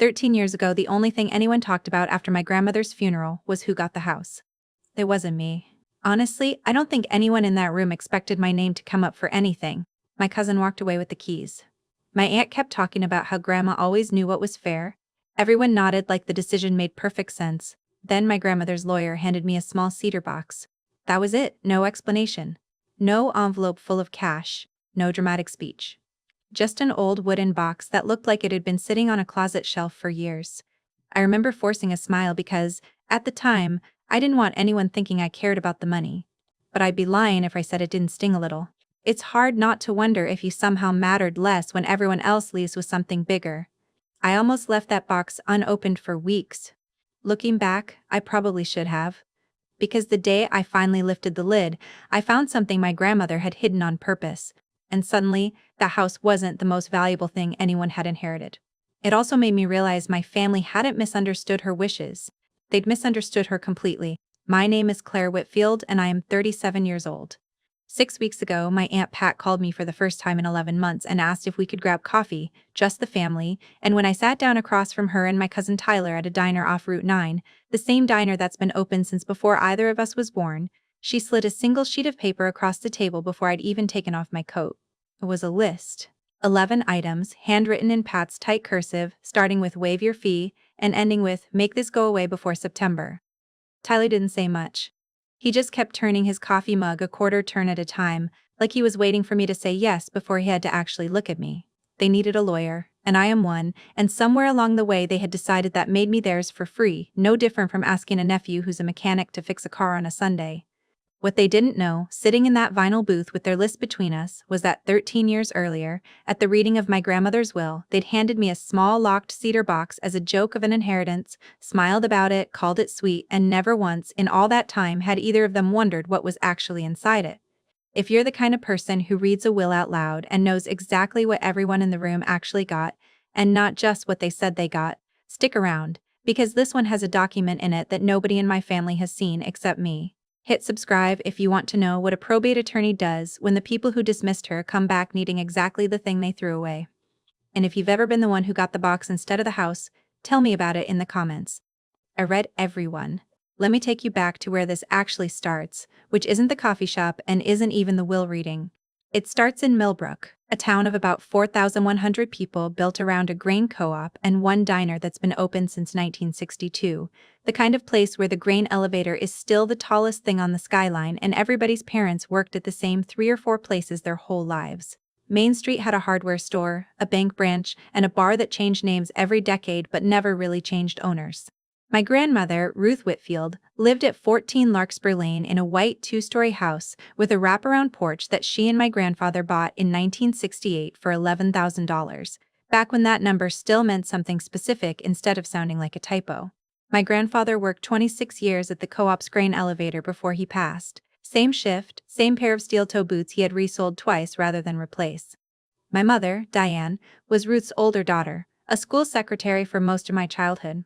13 years ago, the only thing anyone talked about after my grandmother's funeral was who got the house. It wasn't me. Honestly, I don't think anyone in that room expected my name to come up for anything. My cousin walked away with the keys. My aunt kept talking about how grandma always knew what was fair. Everyone nodded like the decision made perfect sense. Then my grandmother's lawyer handed me a small cedar box. That was it, no explanation. No envelope full of cash, no dramatic speech. Just an old wooden box that looked like it had been sitting on a closet shelf for years. I remember forcing a smile because, at the time, I didn't want anyone thinking I cared about the money. But I'd be lying if I said it didn't sting a little. It's hard not to wonder if you somehow mattered less when everyone else leaves with something bigger. I almost left that box unopened for weeks. Looking back, I probably should have. Because the day I finally lifted the lid, I found something my grandmother had hidden on purpose. And suddenly, the house wasn't the most valuable thing anyone had inherited. It also made me realize my family hadn't misunderstood her wishes. They'd misunderstood her completely. My name is Claire Whitfield, and I am 37 years old. 6 weeks ago, my Aunt Pat called me for the first time in 11 months and asked if we could grab coffee, just the family, and when I sat down across from her and my cousin Tyler at a diner off Route 9, the same diner that's been open since before either of us was born, she slid a single sheet of paper across the table before I'd even taken off my coat. It was a list. 11 items, handwritten in Pat's tight cursive, starting with "waive your fee" and ending with "make this go away before September." Tyler didn't say much. He just kept turning his coffee mug a quarter turn at a time, like he was waiting for me to say yes before he had to actually look at me. They needed a lawyer, and I am one, and somewhere along the way they had decided that made me theirs for free, no different from asking a nephew who's a mechanic to fix a car on a Sunday. What they didn't know, sitting in that vinyl booth with their list between us, was that 13 years earlier, at the reading of my grandmother's will, they'd handed me a small locked cedar box as a joke of an inheritance, smiled about it, called it sweet, and never once in all that time had either of them wondered what was actually inside it. If you're the kind of person who reads a will out loud and knows exactly what everyone in the room actually got, and not just what they said they got, stick around, because this one has a document in it that nobody in my family has seen except me. Hit subscribe if you want to know what a probate attorney does when the people who dismissed her come back needing exactly the thing they threw away. And if you've ever been the one who got the box instead of the house, tell me about it in the comments. I read every one. Let me take you back to where this actually starts, which isn't the coffee shop and isn't even the will reading. It starts in Millbrook, a town of about 4,100 people built around a grain co-op and one diner that's been open since 1962, the kind of place where the grain elevator is still the tallest thing on the skyline and everybody's parents worked at the same 3 or 4 places their whole lives. Main Street had a hardware store, a bank branch, and a bar that changed names every decade but never really changed owners. My grandmother, Ruth Whitfield, lived at 14 Larkspur Lane in a white 2-story house with a wraparound porch that she and my grandfather bought in 1968 for $11,000, back when that number still meant something specific instead of sounding like a typo. My grandfather worked 26 years at the co-op's grain elevator before he passed. Same shift, same pair of steel-toe boots he had resold twice rather than replace. My mother, Diane, was Ruth's older daughter, a school secretary for most of my childhood.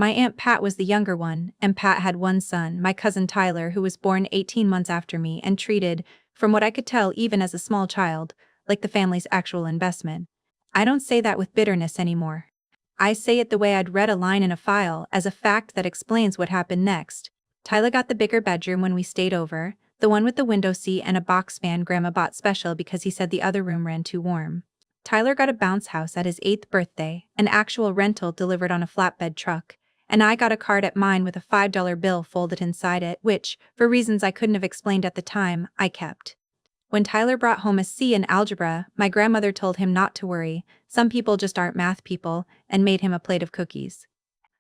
My Aunt Pat was the younger one, and Pat had one son, my cousin Tyler, who was born 18 months after me and treated, from what I could tell even as a small child, like the family's actual investment. I don't say that with bitterness anymore. I say it the way I'd read a line in a file, as a fact that explains what happened next. Tyler got the bigger bedroom when we stayed over, the one with the window seat and a box fan Grandma bought special because he said the other room ran too warm. Tyler got a bounce house at his 8th birthday, an actual rental delivered on a flatbed truck. And I got a card at mine with a $5 bill folded inside it, which, for reasons I couldn't have explained at the time, I kept. When Tyler brought home a C in algebra, my grandmother told him not to worry, some people just aren't math people, and made him a plate of cookies.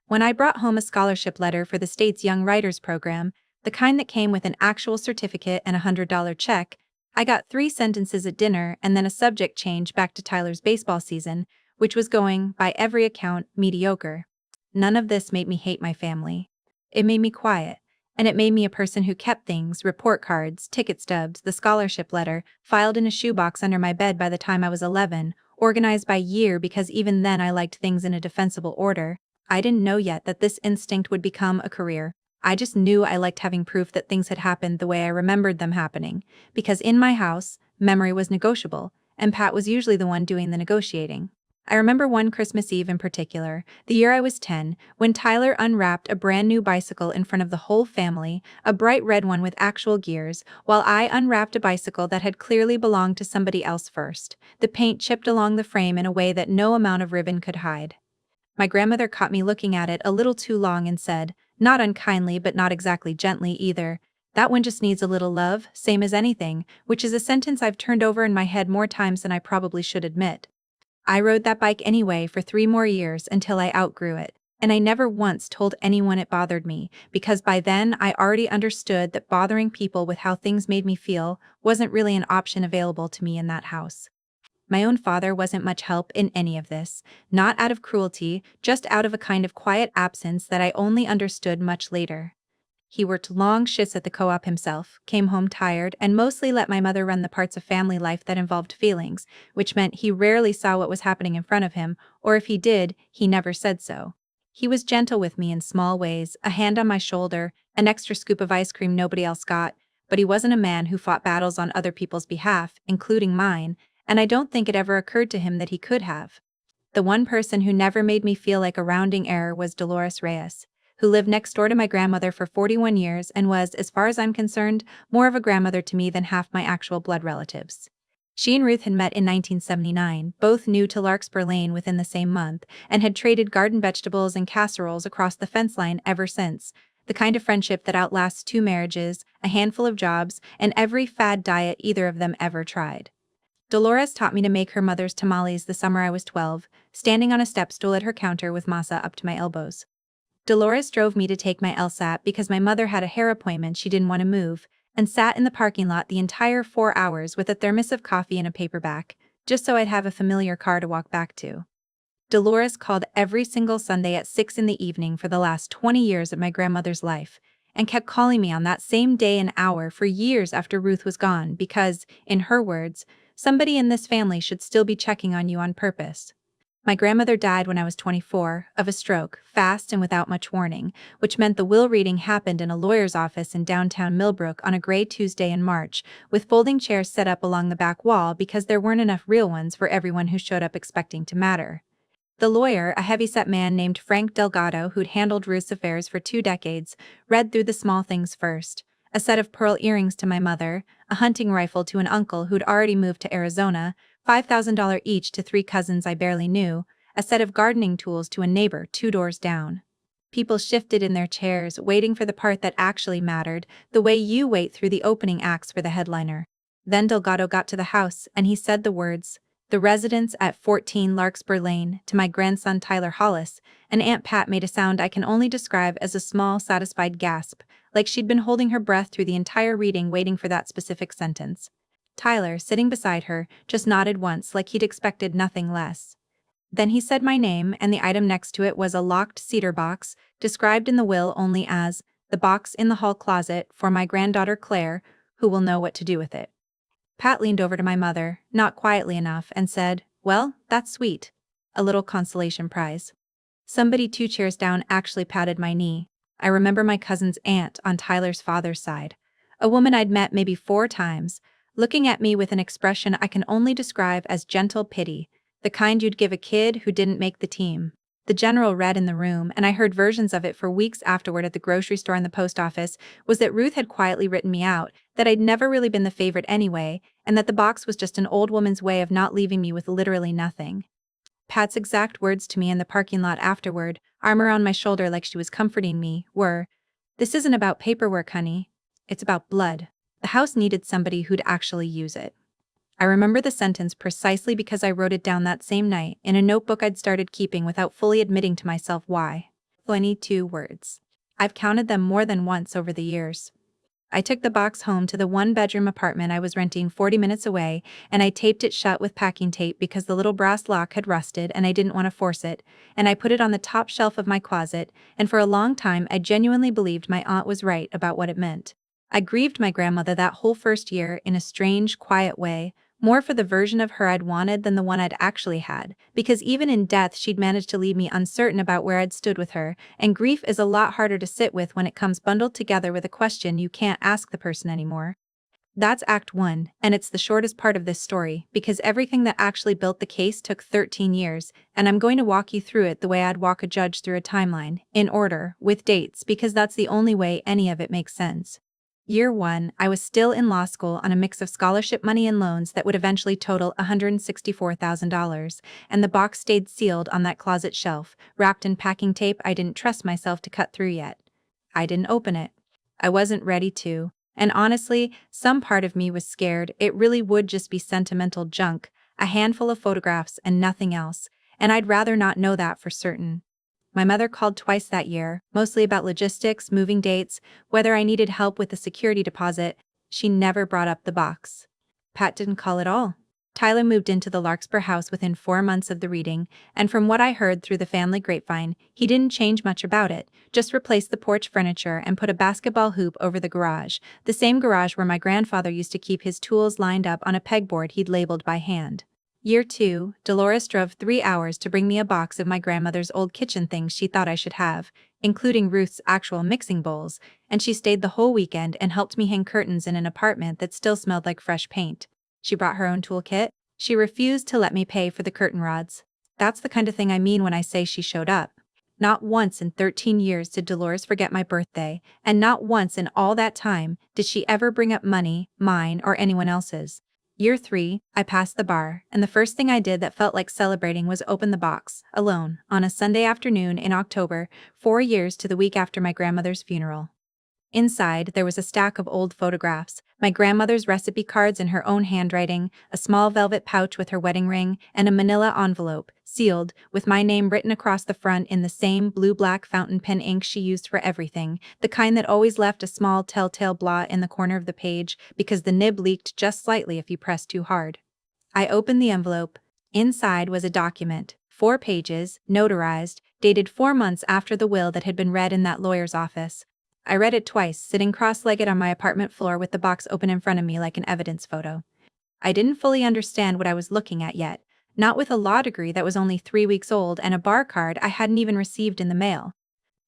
When I brought home a scholarship letter for the state's Young Writers program, the kind that came with an actual certificate and a $100 check, I got 3 sentences at dinner and then a subject change back to Tyler's baseball season, which was going, by every account, mediocre. None of this made me hate my family. It made me quiet, and it made me a person who kept things, report cards, ticket stubs, the scholarship letter, filed in a shoebox under my bed by the time I was 11, organized by year because even then I liked things in a defensible order. I didn't know yet that this instinct would become a career. I just knew I liked having proof that things had happened the way I remembered them happening, because in my house, memory was negotiable, and Pat was usually the one doing the negotiating. I remember one Christmas Eve in particular, the year I was 10, when Tyler unwrapped a brand new bicycle in front of the whole family, a bright red one with actual gears, while I unwrapped a bicycle that had clearly belonged to somebody else first, the paint chipped along the frame in a way that no amount of ribbon could hide. My grandmother caught me looking at it a little too long and said, not unkindly but not exactly gently either, "That one just needs a little love, same as anything," which is a sentence I've turned over in my head more times than I probably should admit. I rode that bike anyway for 3 more years until I outgrew it, and I never once told anyone it bothered me, because by then I already understood that bothering people with how things made me feel wasn't really an option available to me in that house. My own father wasn't much help in any of this, not out of cruelty, just out of a kind of quiet absence that I only understood much later. He worked long shifts at the co-op himself, came home tired, and mostly let my mother run the parts of family life that involved feelings, which meant he rarely saw what was happening in front of him, or if he did, he never said so. He was gentle with me in small ways, a hand on my shoulder, an extra scoop of ice cream nobody else got, but he wasn't a man who fought battles on other people's behalf, including mine, and I don't think it ever occurred to him that he could have. The one person who never made me feel like a rounding error was Dolores Reyes, who lived next door to my grandmother for 41 years and was, as far as I'm concerned, more of a grandmother to me than half my actual blood relatives. She and Ruth had met in 1979, both new to Larkspur Lane within the same month, and had traded garden vegetables and casseroles across the fence line ever since, the kind of friendship that outlasts 2 marriages, a handful of jobs, and every fad diet either of them ever tried. Dolores taught me to make her mother's tamales the summer I was 12, standing on a step stool at her counter with masa up to my elbows. Dolores drove me to take my LSAT because my mother had a hair appointment she didn't want to move, and sat in the parking lot the entire 4 hours with a thermos of coffee and a paperback, just so I'd have a familiar car to walk back to. Dolores called every single Sunday at 6 in the evening for the last 20 years of my grandmother's life, and kept calling me on that same day and hour for years after Ruth was gone because, in her words, somebody in this family should still be checking on you on purpose. My grandmother died when I was 24, of a stroke, fast and without much warning, which meant the will reading happened in a lawyer's office in downtown Millbrook on a gray Tuesday in March, with folding chairs set up along the back wall because there weren't enough real ones for everyone who showed up expecting to matter. The lawyer, a heavy-set man named Frank Delgado who'd handled Ruth's affairs for 2 decades, read through the small things first. A set of pearl earrings to my mother, a hunting rifle to an uncle who'd already moved to Arizona, $5,000 each to 3 cousins I barely knew, a set of gardening tools to a neighbor 2 doors down. People shifted in their chairs, waiting for the part that actually mattered, the way you wait through the opening acts for the headliner. Then Delgado got to the house, and he said the words, "The residence at 14 Larkspur Lane," to my grandson Tyler Hollis, and Aunt Pat made a sound I can only describe as a small, satisfied gasp, like she'd been holding her breath through the entire reading waiting for that specific sentence. Tyler, sitting beside her, just nodded once like he'd expected nothing less. Then he said my name, and the item next to it was a locked cedar box, described in the will only as the box in the hall closet for my granddaughter Claire, who will know what to do with it. Pat leaned over to my mother, not quietly enough, and said, "Well, that's sweet. A little consolation prize." Somebody 2 chairs down actually patted my knee. I remember my cousin's aunt on Tyler's father's side, a woman I'd met maybe 4 times, looking at me with an expression I can only describe as gentle pity, the kind you'd give a kid who didn't make the team. The general read in the room, and I heard versions of it for weeks afterward at the grocery store and the post office, was that Ruth had quietly written me out, that I'd never really been the favorite anyway, and that the box was just an old woman's way of not leaving me with literally nothing. Pat's exact words to me in the parking lot afterward, arm around my shoulder like she was comforting me, were, "This isn't about paperwork, honey. It's about blood." The house needed somebody who'd actually use it. I remember the sentence precisely because I wrote it down that same night in a notebook I'd started keeping without fully admitting to myself why. 22 words. I've counted them more than once over the years. I took the box home to the 1-bedroom apartment I was renting 40 minutes away, and I taped it shut with packing tape because the little brass lock had rusted and I didn't want to force it, and I put it on the top shelf of my closet, and for a long time I genuinely believed my aunt was right about what it meant. I grieved my grandmother that whole first year in a strange, quiet way, more for the version of her I'd wanted than the one I'd actually had, because even in death she'd managed to leave me uncertain about where I'd stood with her, and grief is a lot harder to sit with when it comes bundled together with a question you can't ask the person anymore. That's Act 1, and it's the shortest part of this story because everything that actually built the case took 13 years, and I'm going to walk you through it the way I'd walk a judge through a timeline, in order, with dates, because that's the only way any of it makes sense. Year 1, I was still in law school on a mix of scholarship money and loans that would eventually total $164,000, and the box stayed sealed on that closet shelf, wrapped in packing tape I didn't trust myself to cut through yet. I didn't open it. I wasn't ready to. And honestly, some part of me was scared it really would just be sentimental junk, a handful of photographs and nothing else, and I'd rather not know that for certain. My mother called twice that year, mostly about logistics, moving dates, whether I needed help with the security deposit. She never brought up the box. Pat didn't call at all. Tyler moved into the Larkspur house within 4 months of the reading, and from what I heard through the family grapevine, he didn't change much about it, just replaced the porch furniture and put a basketball hoop over the garage, the same garage where my grandfather used to keep his tools lined up on a pegboard he'd labeled by hand. Year 2, Dolores drove 3 hours to bring me a box of my grandmother's old kitchen things she thought I should have, including Ruth's actual mixing bowls, and she stayed the whole weekend and helped me hang curtains in an apartment that still smelled like fresh paint. She brought her own toolkit. She refused to let me pay for the curtain rods. That's the kind of thing I mean when I say she showed up. Not once in 13 years did Dolores forget my birthday, and not once in all that time did she ever bring up money, mine or anyone else's. Year 3, I passed the bar, and the first thing I did that felt like celebrating was open the box, alone, on a Sunday afternoon in October, 4 years to the week after my grandmother's funeral. Inside, there was a stack of old photographs, my grandmother's recipe cards in her own handwriting, a small velvet pouch with her wedding ring, and a manila envelope, sealed, with my name written across the front in the same blue-black fountain pen ink she used for everything, the kind that always left a small telltale blot in the corner of the page because the nib leaked just slightly if you pressed too hard. I opened the envelope. Inside was a document, 4 pages, notarized, dated 4 months after the will that had been read in that lawyer's office. I read it twice, sitting cross-legged on my apartment floor with the box open in front of me like an evidence photo. I didn't fully understand what I was looking at yet, not with a law degree that was only 3 weeks old and a bar card I hadn't even received in the mail.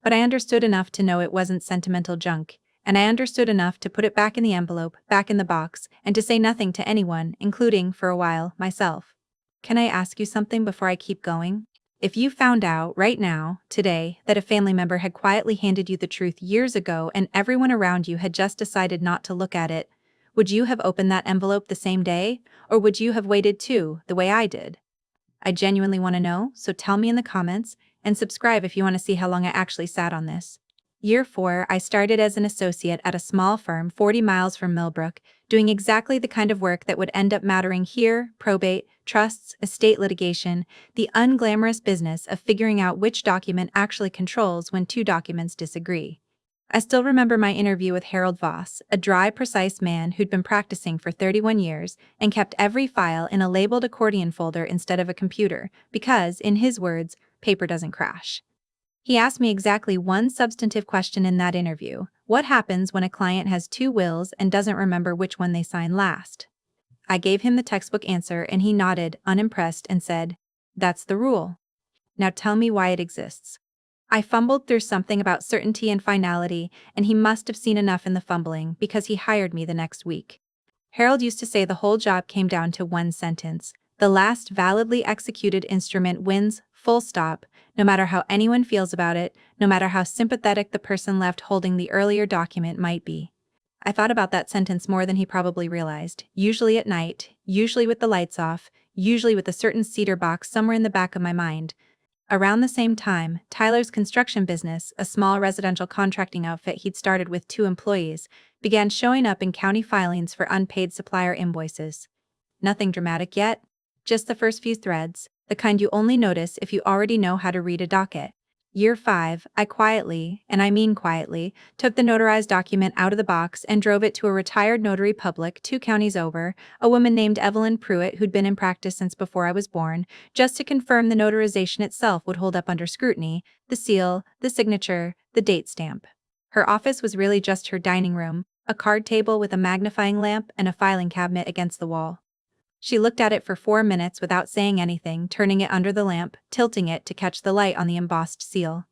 But I understood enough to know it wasn't sentimental junk, and I understood enough to put it back in the envelope, back in the box, and to say nothing to anyone, including, for a while, myself. Can I ask you something before I keep going? If you found out, right now, today, that a family member had quietly handed you the truth years ago and everyone around you had just decided not to look at it, would you have opened that envelope the same day, or would you have waited too, the way I did? I genuinely want to know, so tell me in the comments, and subscribe if you want to see how long I actually sat on this. Year 4, I started as an associate at a small firm 40 miles from Millbrook, doing exactly the kind of work that would end up mattering here: probate, trusts, estate litigation, the unglamorous business of figuring out which document actually controls when 2 documents disagree. I still remember my interview with Harold Voss, a dry, precise man who'd been practicing for 31 years and kept every file in a labeled accordion folder instead of a computer, because, in his words, paper doesn't crash. He asked me exactly one substantive question in that interview: what happens when a client has 2 wills and doesn't remember which one they signed last? I gave him the textbook answer and he nodded, unimpressed, and said, "That's the rule. Now tell me why it exists." I fumbled through something about certainty and finality, and he must have seen enough in the fumbling because he hired me the next week. Harold used to say the whole job came down to one sentence: the last validly executed instrument wins, full stop, no matter how anyone feels about it, no matter how sympathetic the person left holding the earlier document might be. I thought about that sentence more than he probably realized, usually at night, usually with the lights off, usually with a certain cedar box somewhere in the back of my mind. Around the same time, Tyler's construction business, a small residential contracting outfit he'd started with 2 employees, began showing up in county filings for unpaid supplier invoices. Nothing dramatic yet, just the first few threads, the kind you only notice if you already know how to read a docket. Year 5, I quietly, and I mean quietly, took the notarized document out of the box and drove it to a retired notary public 2 counties over, a woman named Evelyn Pruitt who'd been in practice since before I was born, just to confirm the notarization itself would hold up under scrutiny: the seal, the signature, the date stamp. Her office was really just her dining room, a card table with a magnifying lamp and a filing cabinet against the wall. She looked at it for 4 minutes without saying anything, turning it under the lamp, tilting it to catch the light on the embossed seal.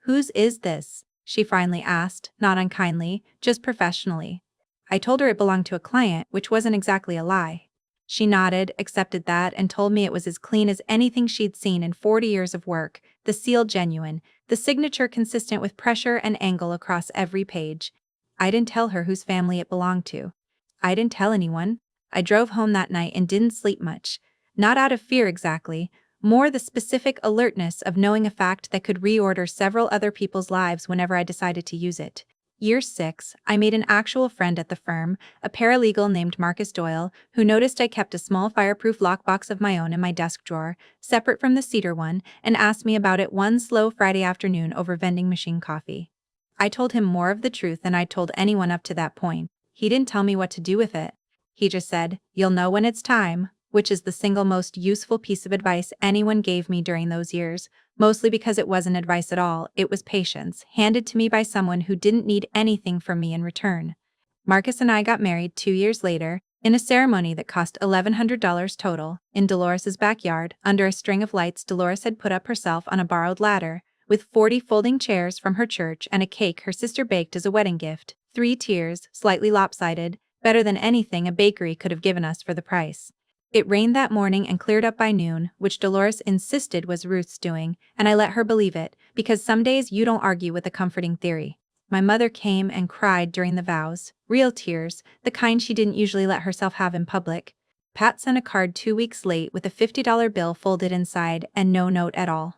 "Whose is this?" she finally asked, not unkindly, just professionally. I told her it belonged to a client, which wasn't exactly a lie. She nodded, accepted that, and told me it was as clean as anything she'd seen in 40 years of work, the seal genuine, the signature consistent with pressure and angle across every page. I didn't tell her whose family it belonged to. I didn't tell anyone. I drove home that night and didn't sleep much. Not out of fear exactly, more the specific alertness of knowing a fact that could reorder several other people's lives whenever I decided to use it. Year 6, I made an actual friend at the firm, a paralegal named Marcus Doyle, who noticed I kept a small fireproof lockbox of my own in my desk drawer, separate from the cedar one, and asked me about it one slow Friday afternoon over vending machine coffee. I told him more of the truth than I'd told anyone up to that point. He didn't tell me what to do with it. He just said, "You'll know when it's time," which is the single most useful piece of advice anyone gave me during those years, mostly because it wasn't advice at all, it was patience, handed to me by someone who didn't need anything from me in return. Marcus and I got married 2 years later, in a ceremony that cost $1,100 total, in Dolores's backyard, under a string of lights Dolores had put up herself on a borrowed ladder, with 40 folding chairs from her church and a cake her sister baked as a wedding gift, 3 tiers, slightly lopsided, better than anything a bakery could have given us for the price. It rained that morning and cleared up by noon, which Dolores insisted was Ruth's doing, and I let her believe it, because some days you don't argue with a comforting theory. My mother came and cried during the vows, real tears, the kind she didn't usually let herself have in public. Pat sent a card 2 weeks late with a $50 bill folded inside and no note at all.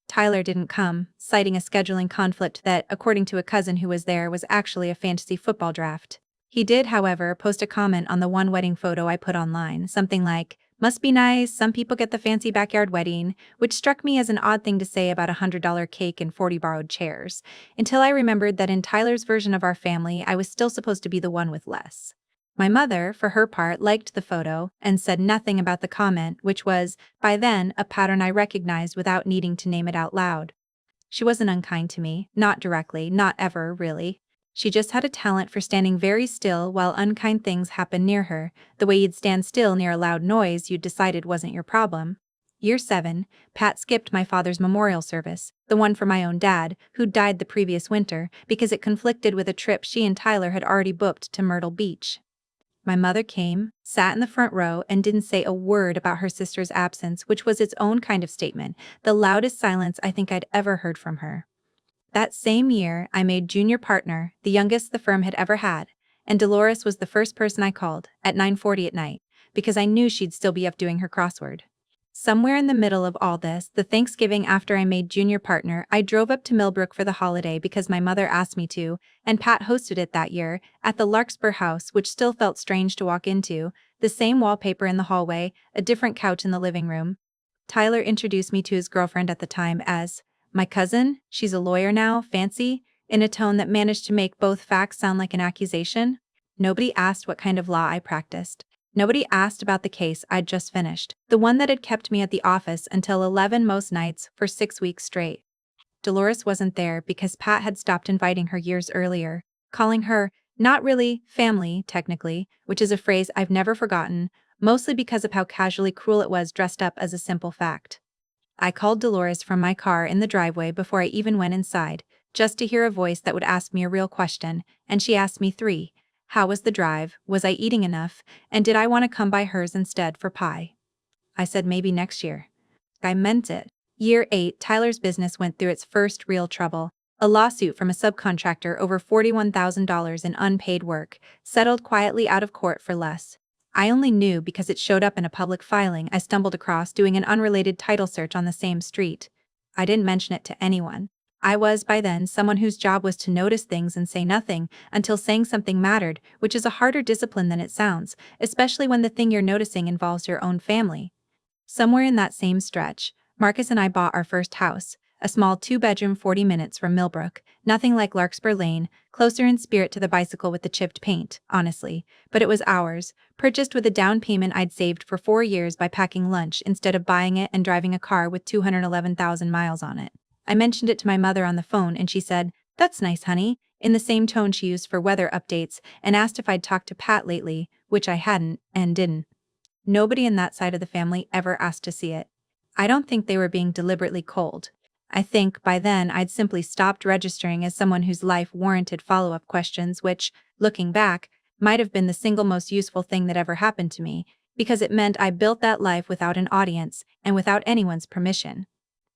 Tyler didn't come, citing a scheduling conflict that, according to a cousin who was there, was actually a fantasy football draft. He did, however, post a comment on the one wedding photo I put online, something like, "Must be nice, some people get the fancy backyard wedding," which struck me as an odd thing to say about a $100 cake and 40 borrowed chairs, until I remembered that in Tyler's version of our family, I was still supposed to be the one with less. My mother, for her part, liked the photo and said nothing about the comment, which was, by then, a pattern I recognized without needing to name it out loud. She wasn't unkind to me, not directly, not ever, really. She just had a talent for standing very still while unkind things happened near her, the way you'd stand still near a loud noise you'd decided wasn't your problem. Year 7, Pat skipped my father's memorial service, the one for my own dad, who'd died the previous winter, because it conflicted with a trip she and Tyler had already booked to Myrtle Beach. My mother came, sat in the front row, and didn't say a word about her sister's absence, which was its own kind of statement, the loudest silence I think I'd ever heard from her. That same year, I made junior partner, the youngest the firm had ever had, and Dolores was the first person I called, at 9:40 at night, because I knew she'd still be up doing her crossword. Somewhere in the middle of all this, the Thanksgiving after I made junior partner, I drove up to Millbrook for the holiday because my mother asked me to, and Pat hosted it that year, at the Larkspur house, which still felt strange to walk into, the same wallpaper in the hallway, a different couch in the living room. Tyler introduced me to his girlfriend at the time as, "My cousin, she's a lawyer now, fancy," in a tone that managed to make both facts sound like an accusation. Nobody asked what kind of law I practiced. Nobody asked about the case I'd just finished, the one that had kept me at the office until 11 most nights for 6 weeks straight. Dolores wasn't there because Pat had stopped inviting her years earlier, calling her, not really, family, technically, which is a phrase I've never forgotten, mostly because of how casually cruel it was dressed up as a simple fact. I called Dolores from my car in the driveway before I even went inside, just to hear a voice that would ask me a real question, and she asked me 3. How was the drive, was I eating enough, and did I want to come by hers instead for pie? I said maybe next year. I meant it. Year 8, Tyler's business went through its first real trouble. A lawsuit from a subcontractor over $41,000 in unpaid work, settled quietly out of court for less. I only knew because it showed up in a public filing I stumbled across doing an unrelated title search on the same street. I didn't mention it to anyone. I was, by then, someone whose job was to notice things and say nothing until saying something mattered, which is a harder discipline than it sounds, especially when the thing you're noticing involves your own family. Somewhere in that same stretch, Marcus and I bought our first house, a small 2-bedroom 40 minutes from Millbrook, nothing like Larkspur Lane, closer in spirit to the bicycle with the chipped paint, honestly, but it was ours, purchased with a down payment I'd saved for 4 years by packing lunch instead of buying it and driving a car with 211,000 miles on it. I mentioned it to my mother on the phone and she said, "That's nice, honey," in the same tone she used for weather updates, and asked if I'd talked to Pat lately, which I hadn't, and didn't. Nobody in that side of the family ever asked to see it. I don't think they were being deliberately cold. I think, by then, I'd simply stopped registering as someone whose life warranted follow-up questions which, looking back, might have been the single most useful thing that ever happened to me, because it meant I built that life without an audience and without anyone's permission.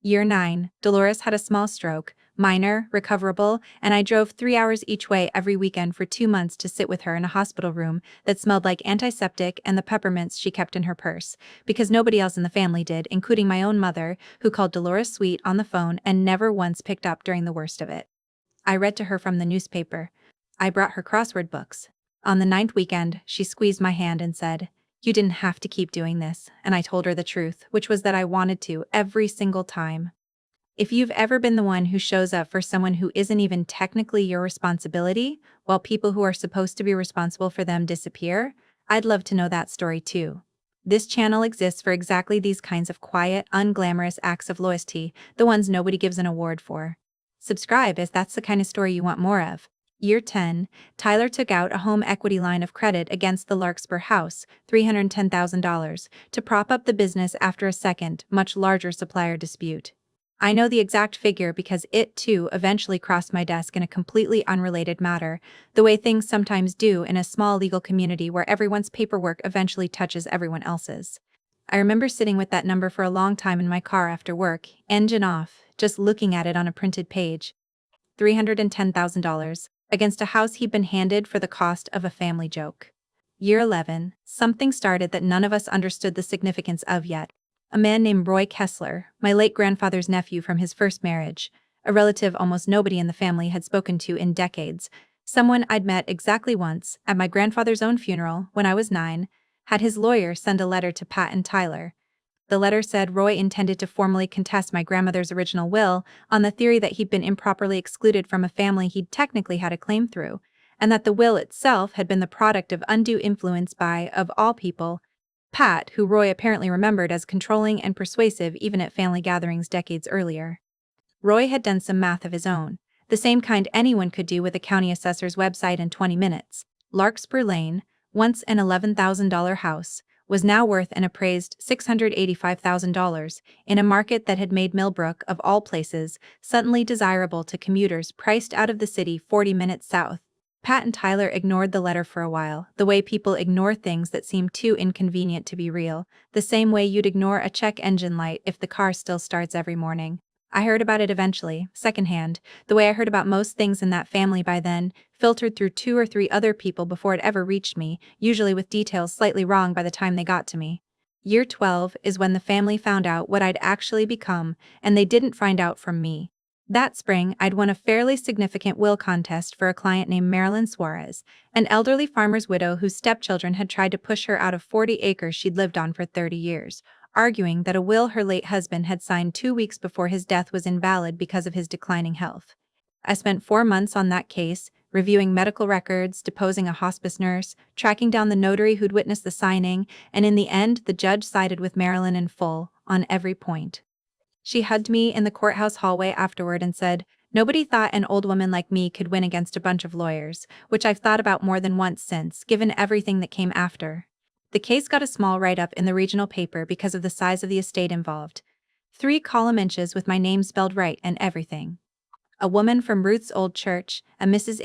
Year 9, Dolores had a small stroke, minor, recoverable, and I drove 3 hours each way every weekend for 2 months to sit with her in a hospital room that smelled like antiseptic and the peppermints she kept in her purse, because nobody else in the family did, including my own mother, who called Dolores sweet on the phone and never once picked up during the worst of it. I read to her from the newspaper. I brought her crossword books. On the 9th weekend, she squeezed my hand and said, "You didn't have to keep doing this," and I told her the truth, which was that I wanted to every single time. If you've ever been the one who shows up for someone who isn't even technically your responsibility, while people who are supposed to be responsible for them disappear, I'd love to know that story too. This channel exists for exactly these kinds of quiet, unglamorous acts of loyalty, the ones nobody gives an award for. Subscribe if that's the kind of story you want more of. Year 10, Tyler took out a home equity line of credit against the Larkspur house, $310,000, to prop up the business after a second, much larger supplier dispute. I know the exact figure because it, too, eventually crossed my desk in a completely unrelated matter, the way things sometimes do in a small legal community where everyone's paperwork eventually touches everyone else's. I remember sitting with that number for a long time in my car after work, engine off, just looking at it on a printed page. $310,000, against a house he'd been handed for the cost of a family joke. Year 11, something started that none of us understood the significance of yet. A man named Roy Kessler, my late grandfather's nephew from his first marriage, a relative almost nobody in the family had spoken to in decades, someone I'd met exactly once, at my grandfather's own funeral, when I was 9, had his lawyer send a letter to Pat and Tyler. The letter said Roy intended to formally contest my grandmother's original will on the theory that he'd been improperly excluded from a family he'd technically had a claim through, and that the will itself had been the product of undue influence by, of all people, Pat, who Roy apparently remembered as controlling and persuasive even at family gatherings decades earlier. Roy had done some math of his own, the same kind anyone could do with a county assessor's website in 20 minutes. Larkspur Lane, once an $11,000 house, was now worth an appraised $685,000 in a market that had made Millbrook, of all places, suddenly desirable to commuters priced out of the city 40 minutes south. Pat and Tyler ignored the letter for a while, the way people ignore things that seem too inconvenient to be real, the same way you'd ignore a check engine light if the car still starts every morning. I heard about it eventually, secondhand, the way I heard about most things in that family by then, filtered through 2 or 3 other people before it ever reached me, usually with details slightly wrong by the time they got to me. Year 12 is when the family found out what I'd actually become, and they didn't find out from me. That spring, I'd won a fairly significant will contest for a client named Marilyn Suarez, an elderly farmer's widow whose stepchildren had tried to push her out of 40 acres she'd lived on for 30 years, arguing that a will her late husband had signed 2 weeks before his death was invalid because of his declining health. I spent 4 months on that case, reviewing medical records, deposing a hospice nurse, tracking down the notary who'd witnessed the signing, and in the end, the judge sided with Marilyn in full, on every point. She hugged me in the courthouse hallway afterward and said, "Nobody thought an old woman like me could win against a bunch of lawyers," which I've thought about more than once since, given everything that came after. The case got a small write-up in the regional paper because of the size of the estate involved. 3 column inches with my name spelled right and everything. A woman from Ruth's old church, a Mrs.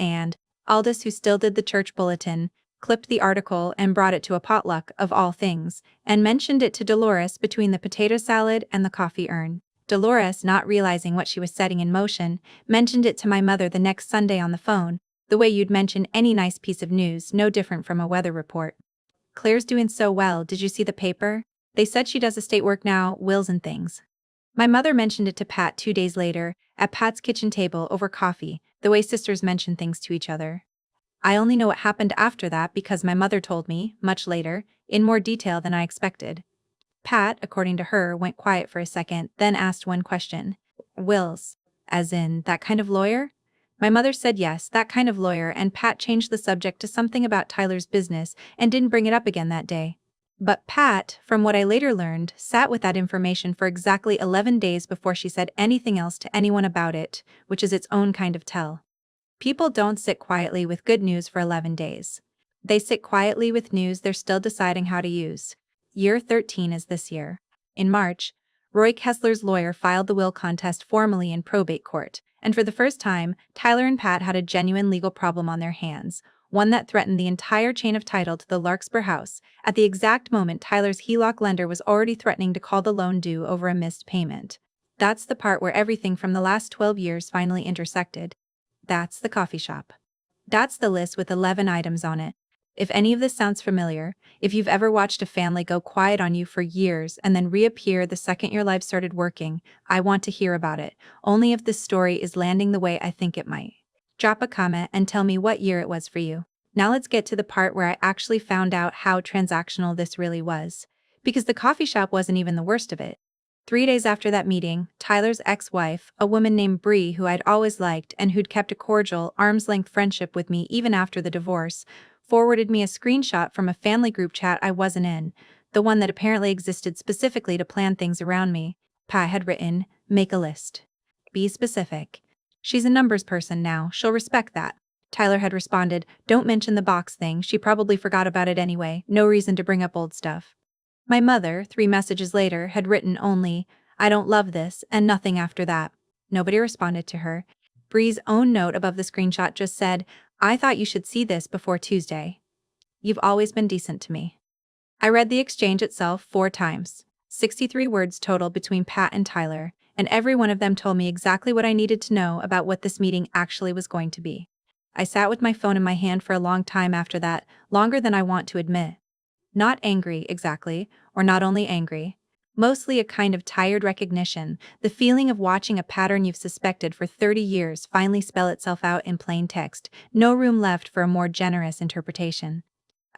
Aldous who still did the church bulletin, clipped the article and brought it to a potluck, of all things, and mentioned it to Dolores between the potato salad and the coffee urn. Dolores, not realizing what she was setting in motion, mentioned it to my mother the next Sunday on the phone, the way you'd mention any nice piece of news, no different from a weather report. "Claire's doing so well, did you see the paper? They said she does estate work now, wills and things." My mother mentioned it to Pat 2 days later, at Pat's kitchen table over coffee, the way sisters mention things to each other. I only know what happened after that because my mother told me, much later, in more detail than I expected. Pat, according to her, went quiet for a second, then asked one question. "Wills, as in, that kind of lawyer?" My mother said yes, that kind of lawyer, and Pat changed the subject to something about Tyler's business and didn't bring it up again that day. But Pat, from what I later learned, sat with that information for exactly 11 days before she said anything else to anyone about it, which is its own kind of tell. People don't sit quietly with good news for 11 days. They sit quietly with news they're still deciding how to use. Year 13 is this year. In March, Roy Kessler's lawyer filed the will contest formally in probate court, and for the first time, Tyler and Pat had a genuine legal problem on their hands, one that threatened the entire chain of title to the Larkspur house, at the exact moment Tyler's HELOC lender was already threatening to call the loan due over a missed payment. That's the part where everything from the last 12 years finally intersected. That's the coffee shop. That's the list with 11 items on it. If any of this sounds familiar, if you've ever watched a family go quiet on you for years and then reappear the second your life started working, I want to hear about it, only if this story is landing the way I think it might. Drop a comment and tell me what year it was for you. Now let's get to the part where I actually found out how transactional this really was. Because the coffee shop wasn't even the worst of it. 3 days after that meeting, Tyler's ex-wife, a woman named Bree who I'd always liked and who'd kept a cordial, arm's-length friendship with me even after the divorce, forwarded me a screenshot from a family group chat I wasn't in, the one that apparently existed specifically to plan things around me. Pat had written, "Make a list. Be specific." She's a numbers person now, she'll respect that. Tyler had responded, "Don't mention the box thing, she probably forgot about it anyway, no reason to bring up old stuff." My mother, 3 messages later, had written only, "I don't love this," and nothing after that. Nobody responded to her. Bree's own note above the screenshot just said, "I thought you should see this before Tuesday. You've always been decent to me." I read the exchange itself 4 times. 63 words total between Pat and Tyler, and every one of them told me exactly what I needed to know about what this meeting actually was going to be. I sat with my phone in my hand for a long time after that, longer than I want to admit. Not angry, exactly, or not only angry. Mostly a kind of tired recognition, the feeling of watching a pattern you've suspected for 30 years finally spell itself out in plain text, no room left for a more generous interpretation.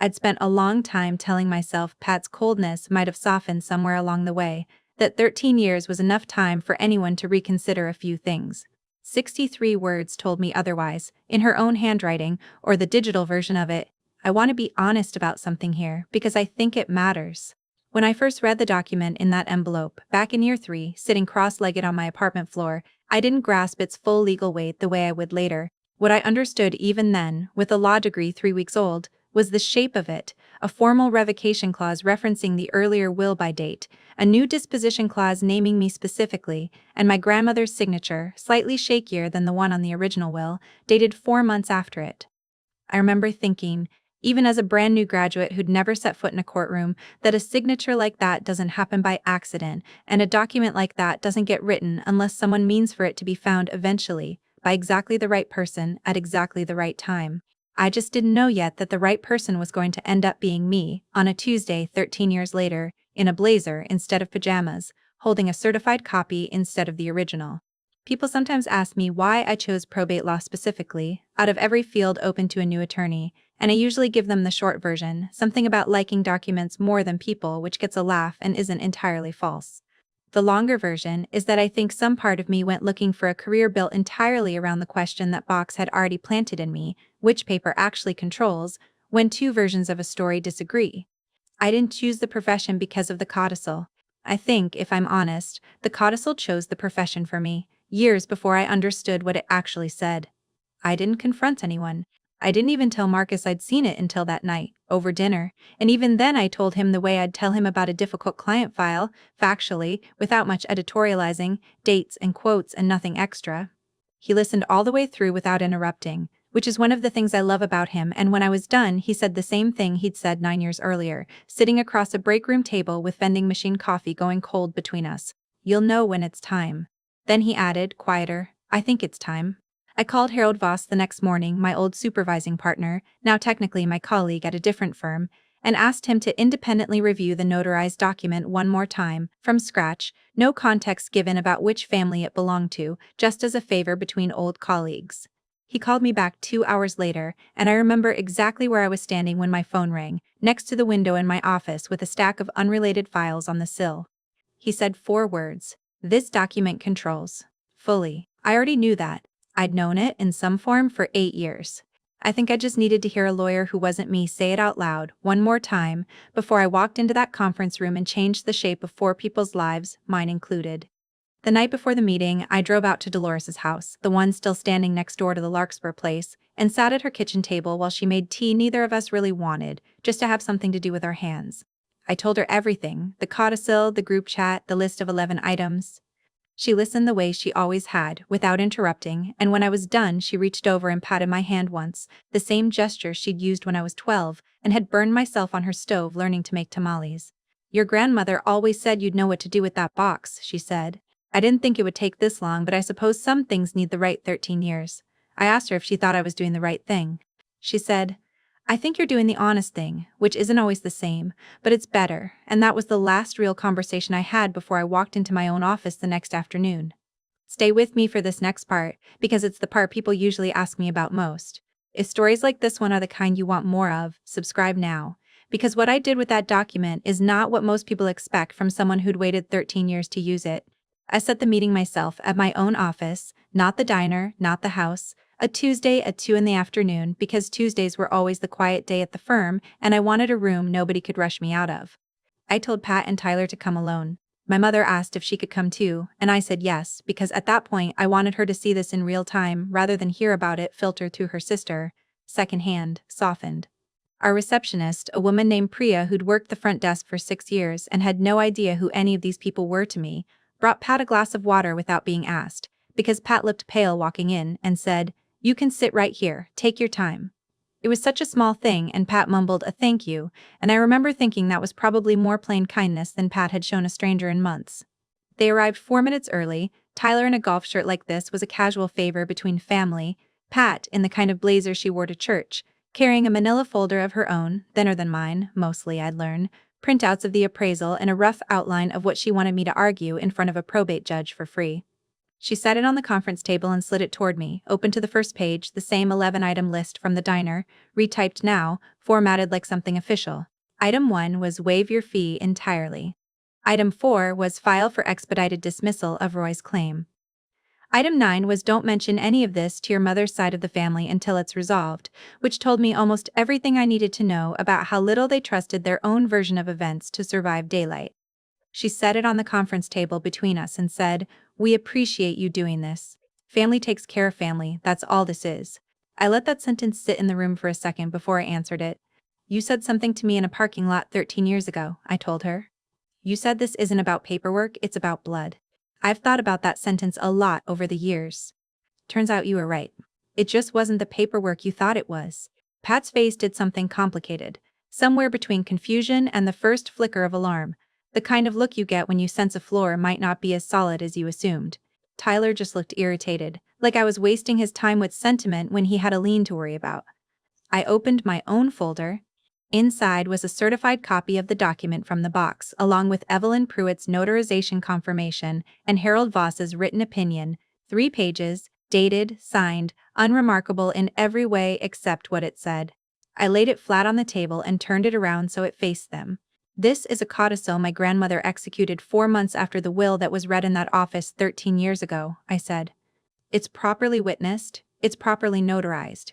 I'd spent a long time telling myself Pat's coldness might have softened somewhere along the way, that 13 years was enough time for anyone to reconsider a few things. 63 words told me otherwise, in her own handwriting, or the digital version of it. I want to be honest about something here, because I think it matters. When I first read the document in that envelope, back in year 3, sitting cross-legged on my apartment floor, I didn't grasp its full legal weight the way I would later. What I understood even then, with a law degree 3 weeks old, was the shape of it, a formal revocation clause referencing the earlier will by date, a new disposition clause naming me specifically, and my grandmother's signature, slightly shakier than the one on the original will, dated 4 months after it. I remember thinking, even as a brand new graduate who'd never set foot in a courtroom, that a signature like that doesn't happen by accident, and a document like that doesn't get written unless someone means for it to be found eventually, by exactly the right person, at exactly the right time. I just didn't know yet that the right person was going to end up being me, on a Tuesday 13 years later, in a blazer instead of pajamas, holding a certified copy instead of the original. People sometimes ask me why I chose probate law specifically, out of every field open to a new attorney, and I usually give them the short version, something about liking documents more than people, which gets a laugh and isn't entirely false. The longer version is that I think some part of me went looking for a career built entirely around the question that Box had already planted in me, which paper actually controls, when 2 versions of a story disagree. I didn't choose the profession because of the codicil. I think, if I'm honest, the codicil chose the profession for me, years before I understood what it actually said. I didn't confront anyone. I didn't even tell Marcus I'd seen it until that night, over dinner, and even then I told him the way I'd tell him about a difficult client file, factually, without much editorializing, dates and quotes and nothing extra. He listened all the way through without interrupting, which is one of the things I love about him, and when I was done he said the same thing he'd said 9 years earlier, sitting across a break room table with vending machine coffee going cold between us. "You'll know when it's time." Then he added, quieter, "I think it's time." I called Harold Voss the next morning, my old supervising partner, now technically my colleague at a different firm, and asked him to independently review the notarized document one more time, from scratch, no context given about which family it belonged to, just as a favor between old colleagues. He called me back 2 hours later, and I remember exactly where I was standing when my phone rang, next to the window in my office with a stack of unrelated files on the sill. He said 4 words. "This document controls." Fully. I already knew that. I'd known it, in some form, for 8 years. I think I just needed to hear a lawyer who wasn't me say it out loud, one more time, before I walked into that conference room and changed the shape of 4 people's lives, mine included. The night before the meeting, I drove out to Dolores's house, the one still standing next door to the Larkspur place, and sat at her kitchen table while she made tea neither of us really wanted, just to have something to do with our hands. I told her everything, the codicil, the group chat, the list of 11 items. She listened the way she always had, without interrupting, and when I was done she reached over and patted my hand once, the same gesture she'd used when I was 12, and had burned myself on her stove learning to make tamales. "Your grandmother always said you'd know what to do with that box," she said. "I didn't think it would take this long, but I suppose some things need the right 13 years. I asked her if she thought I was doing the right thing. She said, "I think you're doing the honest thing, which isn't always the same, but it's better," and that was the last real conversation I had before I walked into my own office the next afternoon. Stay with me for this next part, because it's the part people usually ask me about most. If stories like this one are the kind you want more of, subscribe now. Because what I did with that document is not what most people expect from someone who'd waited 13 years to use it. I set the meeting myself at my own office, not the diner, not the house, a Tuesday at 2 in the afternoon, because Tuesdays were always the quiet day at the firm and I wanted a room nobody could rush me out of. I told Pat and Tyler to come alone. My mother asked if she could come too, and I said yes, because at that point I wanted her to see this in real time rather than hear about it filtered through her sister, secondhand, softened. Our receptionist, a woman named Priya who'd worked the front desk for 6 years and had no idea who any of these people were to me, brought Pat a glass of water without being asked, because Pat looked pale walking in, and said, "You can sit right here, take your time." It was such a small thing, and Pat mumbled a thank you, and I remember thinking that was probably more plain kindness than Pat had shown a stranger in months. They arrived 4 minutes early. Tyler in a golf shirt like this was a casual favor between family, Pat in the kind of blazer she wore to church, carrying a manila folder of her own, thinner than mine, mostly I'd learn, printouts of the appraisal and a rough outline of what she wanted me to argue in front of a probate judge for free. She set it on the conference table and slid it toward me, open to the first page, the same 11-item list from the diner, retyped now, formatted like something official. Item 1 was waive your fee entirely. Item 4 was file for expedited dismissal of Roy's claim. Item 9 was don't mention any of this to your mother's side of the family until it's resolved, which told me almost everything I needed to know about how little they trusted their own version of events to survive daylight. She set it on the conference table between us and said, "We appreciate you doing this. Family takes care of family, that's all this is." I let that sentence sit in the room for a second before I answered it. "You said something to me in a parking lot 13 years ago," I told her. "You said this isn't about paperwork, it's about blood." I've thought about that sentence a lot over the years. Turns out you were right. It just wasn't the paperwork you thought it was. Pat's face did something complicated, somewhere between confusion and the first flicker of alarm. The kind of look you get when you sense a floor might not be as solid as you assumed. Tyler just looked irritated, like I was wasting his time with sentiment when he had a lien to worry about. I opened my own folder. Inside was a certified copy of the document from the box, along with Evelyn Pruitt's notarization confirmation and Harold Voss's written opinion, 3 pages, dated, signed, unremarkable in every way except what it said. I laid it flat on the table and turned it around so it faced them. "This is a codicil my grandmother executed 4 months after the will that was read in that office 13 years ago," I said. "It's properly witnessed, it's properly notarized."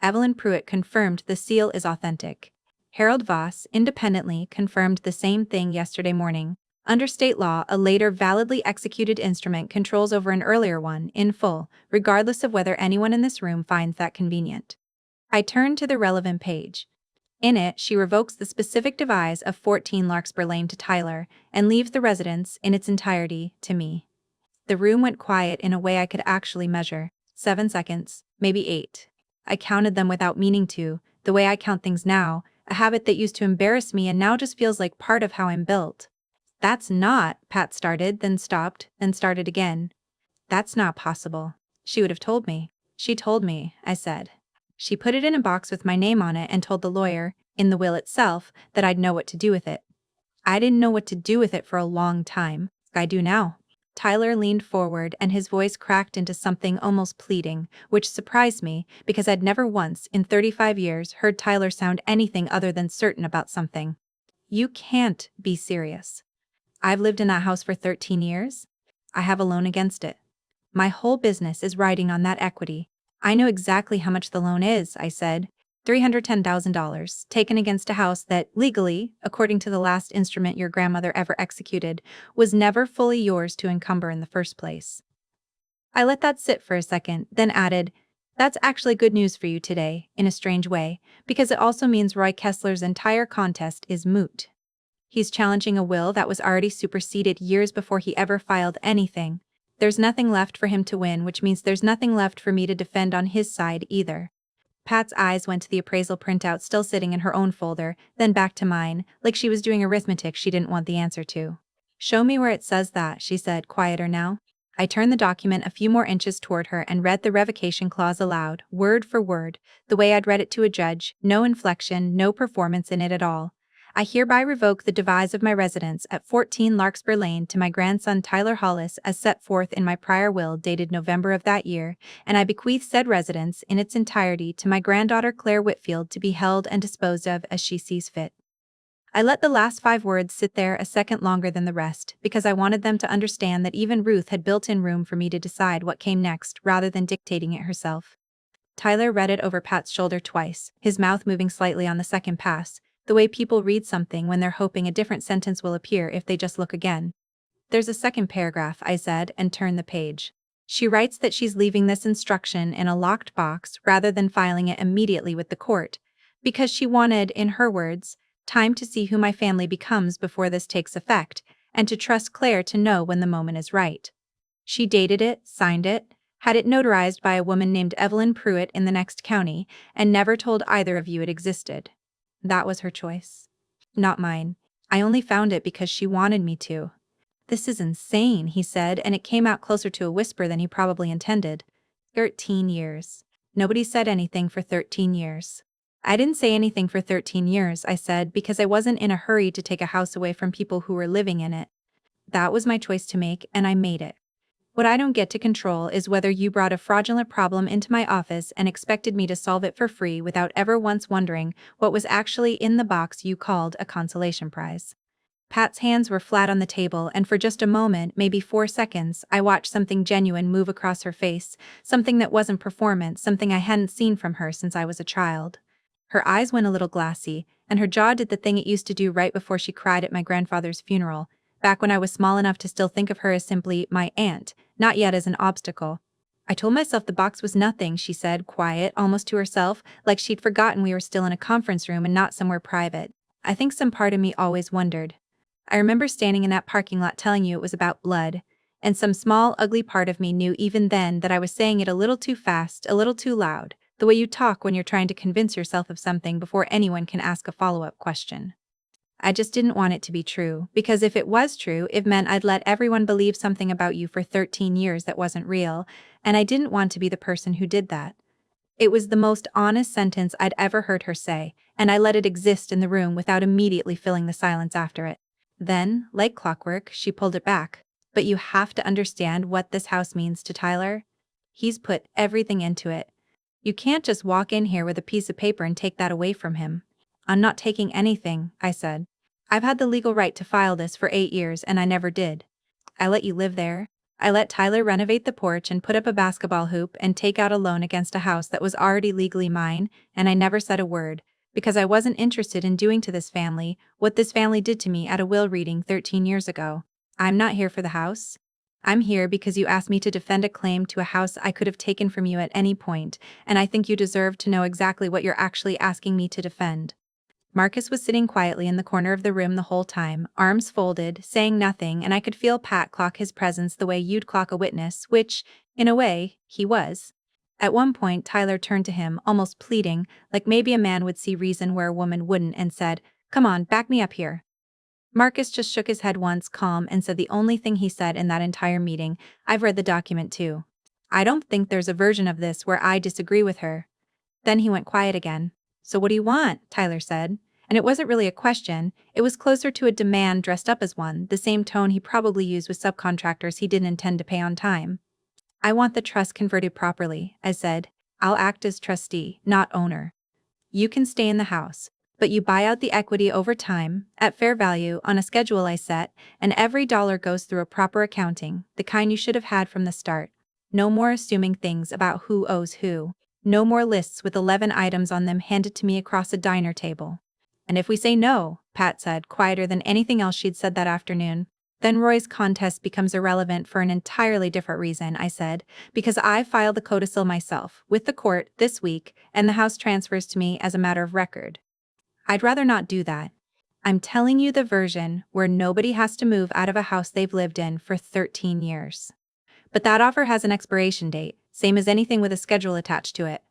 Evelyn Pruitt confirmed the seal is authentic. Harold Voss, independently, confirmed the same thing yesterday morning. Under state law, a later validly executed instrument controls over an earlier one, in full, regardless of whether anyone in this room finds that convenient. I turned to the relevant page. In it, she revokes the specific devise of 14 Larkspur Lane to Tyler, and leaves the residence, in its entirety, to me. The room went quiet in a way I could actually measure. 7 seconds, maybe 8. I counted them without meaning to, the way I count things now, a habit that used to embarrass me and now just feels like part of how I'm built. "That's not," Pat started, then stopped, then started again. "That's not possible." She would have told me. "She told me," I said. "She put it in a box with my name on it and told the lawyer, in the will itself, that I'd know what to do with it." I didn't know what to do with it for a long time. I do now. Tyler leaned forward and his voice cracked into something almost pleading, which surprised me because I'd never once, in 35 years, heard Tyler sound anything other than certain about something. "You can't be serious. I've lived in that house for 13 years. I have a loan against it. My whole business is riding on that equity. I know exactly how much the loan is," I said. $310,000, taken against a house that, legally, according to the last instrument your grandmother ever executed, was never fully yours to encumber in the first place. I let that sit for a second, then added, "That's actually good news for you today, in a strange way, because it also means Roy Kessler's entire contest is moot. He's challenging a will that was already superseded years before he ever filed anything. There's nothing left for him to win, which means there's nothing left for me to defend on his side either. Pat's eyes went to the appraisal printout still sitting in her own folder, then back to mine, like she was doing arithmetic she didn't want the answer to. Show me where it says that, she said, quieter now. I turned the document a few more inches toward her and read the revocation clause aloud, word for word, the way I'd read it to a judge, no inflection, no performance in it at all. I hereby revoke the devise of my residence at 14 Larkspur Lane to my grandson Tyler Hollis as set forth in my prior will dated November of that year, and I bequeath said residence in its entirety to my granddaughter Claire Whitfield to be held and disposed of as she sees fit. I let the last 5 words sit there a second longer than the rest, because I wanted them to understand that even Ruth had built-in room for me to decide what came next rather than dictating it herself. Tyler read it over Pat's shoulder twice, his mouth moving slightly on the second pass, the way people read something when they're hoping a different sentence will appear if they just look again. There's a second paragraph, I said, and turned the page. She writes that she's leaving this instruction in a locked box rather than filing it immediately with the court, because she wanted, in her words, time to see who my family becomes before this takes effect, and to trust Claire to know when the moment is right. She dated it, signed it, had it notarized by a woman named Evelyn Pruitt in the next county, and never told either of you it existed. That was her choice. Not mine. I only found it because she wanted me to. This is insane, he said, and it came out closer to a whisper than he probably intended. 13 years. Nobody said anything for 13 years. I didn't say anything for 13 years, I said, because I wasn't in a hurry to take a house away from people who were living in it. That was my choice to make, and I made it. What I don't get to control is whether you brought a fraudulent problem into my office and expected me to solve it for free without ever once wondering what was actually in the box you called a consolation prize. Pat's hands were flat on the table, and for just a moment, maybe 4 seconds, I watched something genuine move across her face, something that wasn't performance, something I hadn't seen from her since I was a child. Her eyes went a little glassy, and her jaw did the thing it used to do right before she cried at my grandfather's funeral, back when I was small enough to still think of her as simply my aunt, not yet as an obstacle. I told myself the box was nothing, she said, quiet, almost to herself, like she'd forgotten we were still in a conference room and not somewhere private. I think some part of me always wondered. I remember standing in that parking lot telling you it was about blood, and some small, ugly part of me knew even then that I was saying it a little too fast, a little too loud, the way you talk when you're trying to convince yourself of something before anyone can ask a follow-up question. I just didn't want it to be true, because if it was true, it meant I'd let everyone believe something about you for 13 years that wasn't real, and I didn't want to be the person who did that. It was the most honest sentence I'd ever heard her say, and I let it exist in the room without immediately filling the silence after it. Then, like clockwork, she pulled it back. But you have to understand what this house means to Tyler. He's put everything into it. You can't just walk in here with a piece of paper and take that away from him. I'm not taking anything, I said. I've had the legal right to file this for 8 years and I never did. I let you live there. I let Tyler renovate the porch and put up a basketball hoop and take out a loan against a house that was already legally mine, and I never said a word, because I wasn't interested in doing to this family what this family did to me at a will reading 13 years ago. I'm not here for the house. I'm here because you asked me to defend a claim to a house I could have taken from you at any point, and I think you deserve to know exactly what you're actually asking me to defend. Marcus was sitting quietly in the corner of the room the whole time, arms folded, saying nothing, and I could feel Pat clock his presence the way you'd clock a witness, which, in a way, he was. At one point, Tyler turned to him, almost pleading, like maybe a man would see reason where a woman wouldn't, and said, "Come on, back me up here." Marcus just shook his head once, calm, and said the only thing he said in that entire meeting, "I've read the document too. I don't think there's a version of this where I disagree with her." Then he went quiet again. "So what do you want?" Tyler said. And it wasn't really a question, it was closer to a demand dressed up as one, the same tone he probably used with subcontractors he didn't intend to pay on time. "I want the trust converted properly," I said. "I'll act as trustee, not owner. You can stay in the house, but you buy out the equity over time, at fair value, on a schedule I set, and every dollar goes through a proper accounting, the kind you should have had from the start. No more assuming things about who owes who. No more lists with 11 items on them handed to me across a diner table." "And if we say no," Pat said, quieter than anything else she'd said that afternoon, "then Roy's contest becomes irrelevant for an entirely different reason," I said, "because I filed the codicil myself, with the court, this week, and the house transfers to me as a matter of record. I'd rather not do that. I'm telling you the version where nobody has to move out of a house they've lived in for 13 years. But that offer has an expiration date, same as anything with a schedule attached to it.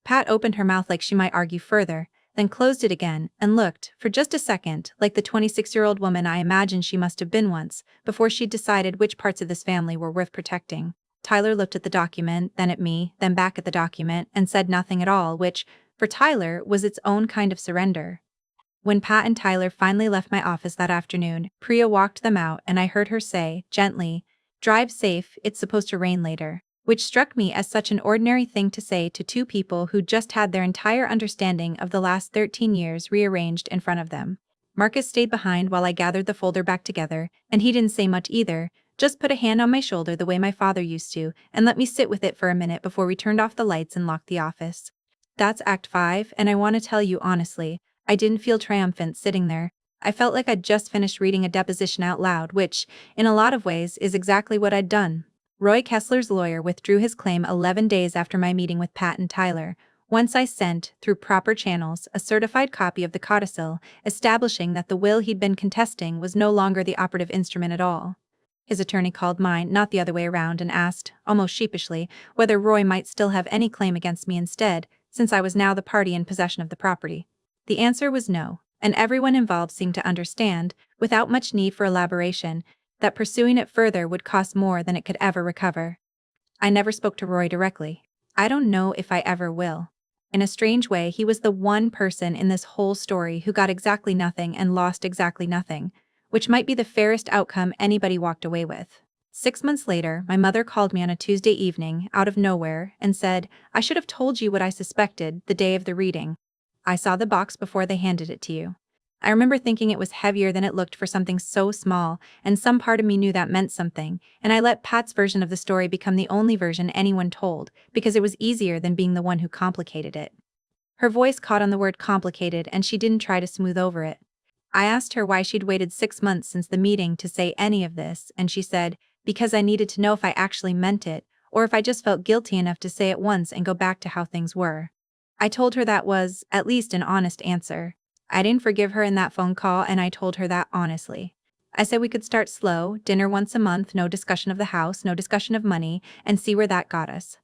Pat opened her mouth like she might argue further, then closed it again and looked, for just a second, like the 26-year-old woman I imagined she must have been once, before she decided which parts of this family were worth protecting. Tyler looked at the document, then at me, then back at the document, and said nothing at all, which, for Tyler, was its own kind of surrender. When Pat and Tyler finally left my office that afternoon, Priya walked them out and I heard her say, gently, "Drive safe, it's supposed to rain later," which struck me as such an ordinary thing to say to two people who just had their entire understanding of the last 13 years rearranged in front of them. Marcus stayed behind while I gathered the folder back together, and he didn't say much either, just put a hand on my shoulder the way my father used to, and let me sit with it for a minute before we turned off the lights and locked the office. That's Act 5, and I want to tell you honestly, I didn't feel triumphant sitting there. I felt like I'd just finished reading a deposition out loud, which, in a lot of ways, is exactly what I'd done. Roy Kessler's lawyer withdrew his claim 11 days after my meeting with Pat and Tyler. Once I sent, through proper channels, a certified copy of the codicil, establishing that the will he'd been contesting was no longer the operative instrument at all. His attorney called mine, not the other way around, and asked, almost sheepishly, whether Roy might still have any claim against me instead, since I was now the party in possession of the property. The answer was no, and everyone involved seemed to understand, without much need for elaboration, that pursuing it further would cost more than it could ever recover. I never spoke to Roy directly. I don't know if I ever will. In a strange way, he was the one person in this whole story who got exactly nothing and lost exactly nothing, which might be the fairest outcome anybody walked away with. 6 months later, my mother called me on a Tuesday evening, out of nowhere, and said, "I should have told you what I suspected the day of the reading. I saw the box before they handed it to you." I remember thinking it was heavier than it looked for something so small, and some part of me knew that meant something, and I let Pat's version of the story become the only version anyone told, because it was easier than being the one who complicated it. Her voice caught on the word complicated and she didn't try to smooth over it. I asked her why she'd waited 6 months since the meeting to say any of this, and she said, because I needed to know if I actually meant it, or if I just felt guilty enough to say it once and go back to how things were. I told her that was, at least, an honest answer. I didn't forgive her in that phone call, and I told her that honestly. I said we could start slow, dinner once a month, no discussion of the house, no discussion of money, and see where that got us.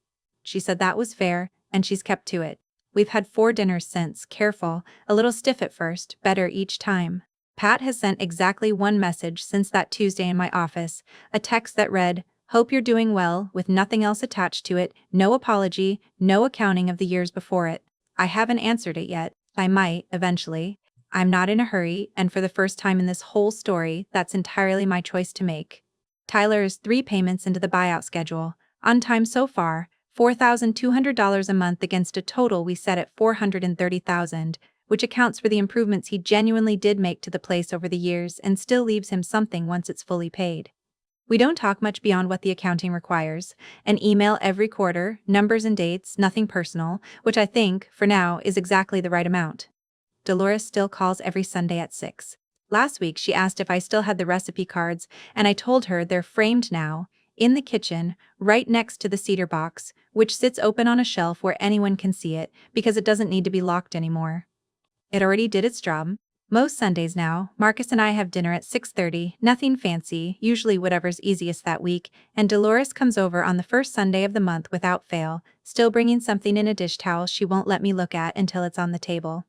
She said that was fair, and she's kept to it. We've had 4 dinners since, careful, a little stiff at first, better each time. Pat has sent exactly one message since that Tuesday in my office, a text that read, "Hope you're doing well," with nothing else attached to it, no apology, no accounting of the years before it. I haven't answered it yet. I might, eventually. I'm not in a hurry, and for the first time in this whole story, that's entirely my choice to make. Tyler is 3 payments into the buyout schedule, on time so far, $4,200 a month against a total we set at $430,000, which accounts for the improvements he genuinely did make to the place over the years and still leaves him something once it's fully paid. We don't talk much beyond what the accounting requires. An email every quarter, numbers and dates, nothing personal, which I think, for now, is exactly the right amount. Dolores still calls every Sunday at 6. Last week she asked if I still had the recipe cards, and I told her they're framed now, in the kitchen, right next to the cedar box, which sits open on a shelf where anyone can see it, because it doesn't need to be locked anymore. It already did its job. Most Sundays now, Marcus and I have dinner at 6:30, nothing fancy, usually whatever's easiest that week, and Dolores comes over on the first Sunday of the month without fail, still bringing something in a dish towel she won't let me look at until it's on the table.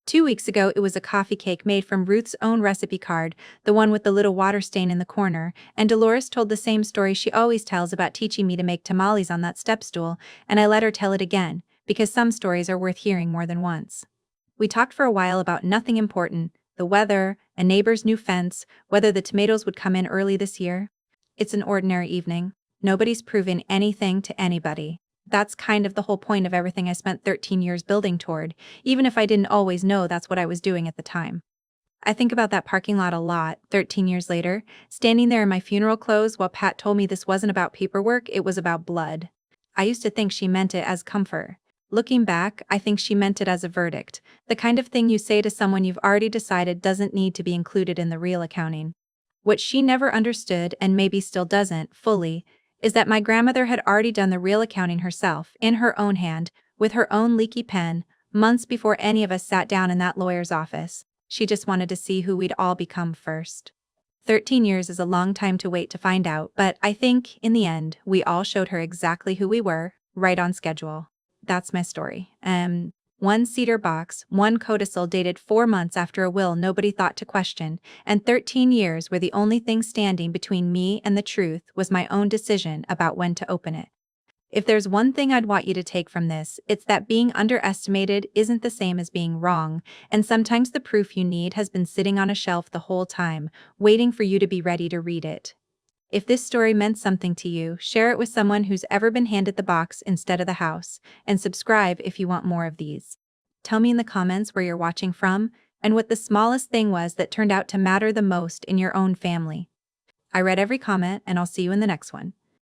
2 weeks ago it was a coffee cake made from Ruth's own recipe card, the one with the little water stain in the corner, and Dolores told the same story she always tells about teaching me to make tamales on that step stool, and I let her tell it again, because some stories are worth hearing more than once. We talked for a while about nothing important, the weather, a neighbor's new fence, whether the tomatoes would come in early this year. It's an ordinary evening. Nobody's proven anything to anybody. That's kind of the whole point of everything I spent 13 years building toward, even if I didn't always know that's what I was doing at the time. I think about that parking lot a lot, 13 years later, standing there in my funeral clothes while Pat told me this wasn't about paperwork, it was about blood. I used to think she meant it as comfort. Looking back, I think she meant it as a verdict, the kind of thing you say to someone you've already decided doesn't need to be included in the real accounting. What she never understood, and maybe still doesn't, fully, is that my grandmother had already done the real accounting herself, in her own hand, with her own leaky pen, months before any of us sat down in that lawyer's office. She just wanted to see who we'd all become first. 13 years is a long time to wait to find out, but I think, in the end, we all showed her exactly who we were, right on schedule. That's my story. One cedar box, one codicil dated 4 months after a will nobody thought to question, and 13 years where the only thing standing between me and the truth was my own decision about when to open it. If there's one thing I'd want you to take from this, it's that being underestimated isn't the same as being wrong, and sometimes the proof you need has been sitting on a shelf the whole time, waiting for you to be ready to read it. If this story meant something to you, share it with someone who's ever been handed the box instead of the house, and subscribe if you want more of these. Tell me in the comments where you're watching from, and what the smallest thing was that turned out to matter the most in your own family. I read every comment, and I'll see you in the next one.